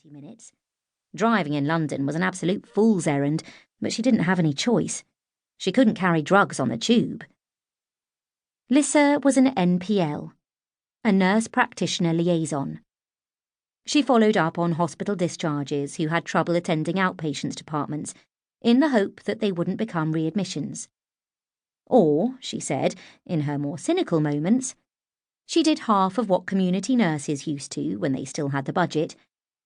20 minutes. Driving in London was an absolute fool's errand, but she didn't have any choice. She couldn't carry drugs on the tube. Lissie was an NPL, a nurse practitioner liaison. She followed up on hospital discharges who had trouble attending outpatients departments in the hope that they wouldn't become readmissions. Or, she said, in her more cynical moments, she did half of what community nurses used to when they still had the budget,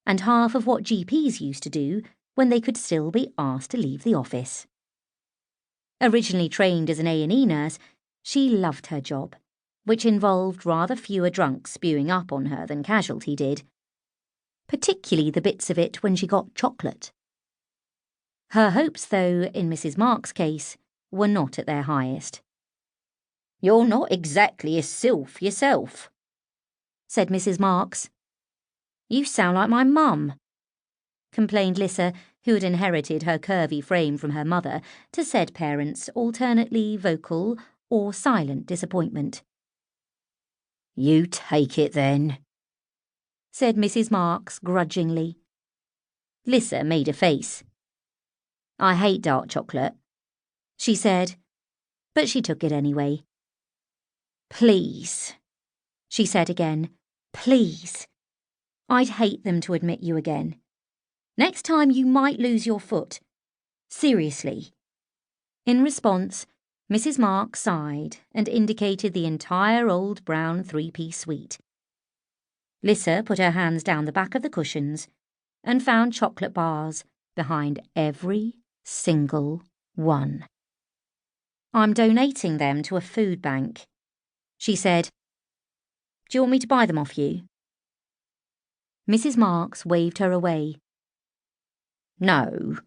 and half of what GPs used to do when they could still be asked to leave the office. Originally trained as an A&E nurse, she loved her job, which involved rather fewer drunks spewing up on her than casualty did, particularly the bits of it when she got chocolate. Her hopes, though, in Mrs. Marks's case, were not at their highest. "You're not exactly a sylph yourself," said Mrs. Marks. "You sound like my mum," complained Lissie, who had inherited her curvy frame from her mother, to said parents' alternately vocal or silent disappointment. "You take it, then," said Mrs. Marks grudgingly. Lissie made a face. "I hate dark chocolate," she said, but she took it anyway. "Please," she said again, "please. I'd hate them to admit you again. Next time you might lose your foot. Seriously." In response, Mrs. Marks sighed and indicated the entire old brown three-piece suite. Lissie put her hands down the back of the cushions and found chocolate bars behind every single one. "I'm donating them to a food bank," she said. "Do you want me to buy them off you?" Mrs. Marks waved her away. "No,"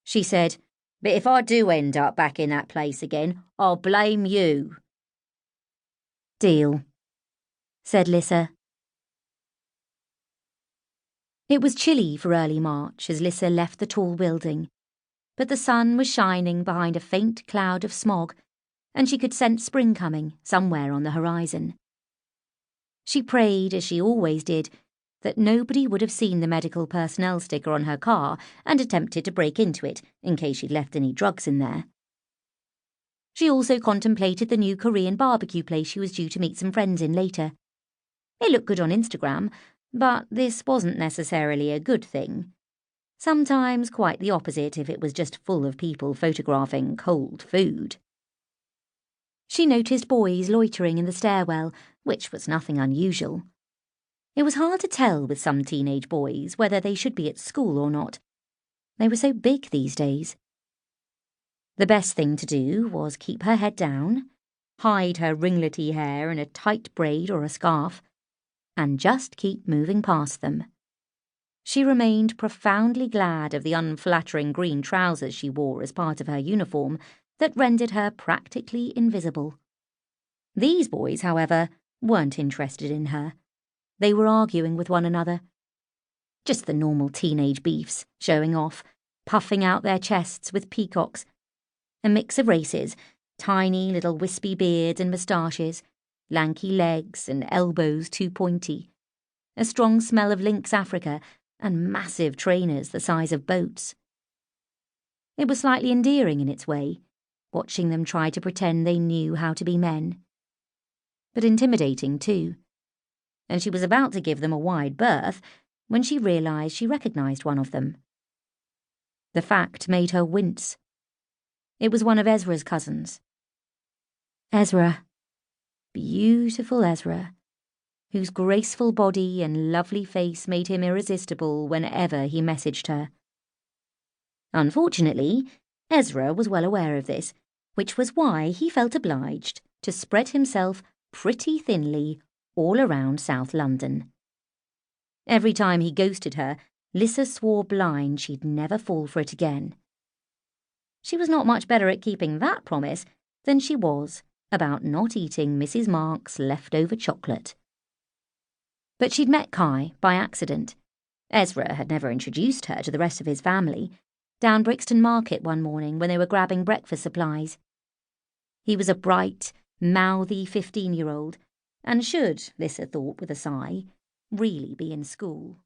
she said, "but if I do end up back in that place again, I'll blame you." "Deal," said Lissie. It was chilly for early March as Lissie left the tall building, but the sun was shining behind a faint cloud of smog, and she could sense spring coming somewhere on the horizon. She prayed, as she always did, that nobody would have seen the medical personnel sticker on her car and attempted to break into it in case she'd left any drugs in there. She also contemplated the new Korean barbecue place she was due to meet some friends in later. It looked good on Instagram, but this wasn't necessarily a good thing. Sometimes quite the opposite if it was just full of people photographing cold food. She noticed boys loitering in the stairwell, which was nothing unusual. It was hard to tell with some teenage boys whether they should be at school or not. They were so big these days. The best thing to do was keep her head down, hide her ringlety hair in a tight braid or a scarf, and just keep moving past them. She remained profoundly glad of the unflattering green trousers she wore as part of her uniform that rendered her practically invisible. These boys, however, weren't interested in her. They were arguing with one another. Just the normal teenage beefs, showing off, puffing out their chests with peacocks. A mix of races, tiny little wispy beards and moustaches, lanky legs and elbows too pointy, a strong smell of lynx Africa, and massive trainers the size of boats. It was slightly endearing in its way, watching them try to pretend they knew how to be men. But intimidating too. And she was about to give them a wide berth when she realised she recognised one of them. The fact made her wince. It was one of Ezra's cousins. Ezra. Beautiful Ezra, whose graceful body and lovely face made him irresistible whenever he messaged her. Unfortunately, Ezra was well aware of this, which was why he felt obliged to spread himself pretty thinly all around South London. Every time he ghosted her, Lissie swore blind she'd never fall for it again. She was not much better at keeping that promise than she was about not eating Mrs. Marks' leftover chocolate. But she'd met Kai by accident. Ezra had never introduced her to the rest of his family, down Brixton Market one morning when they were grabbing breakfast supplies. He was a bright, mouthy 15-year-old, and should, Lissie thought with a sigh, really be in school.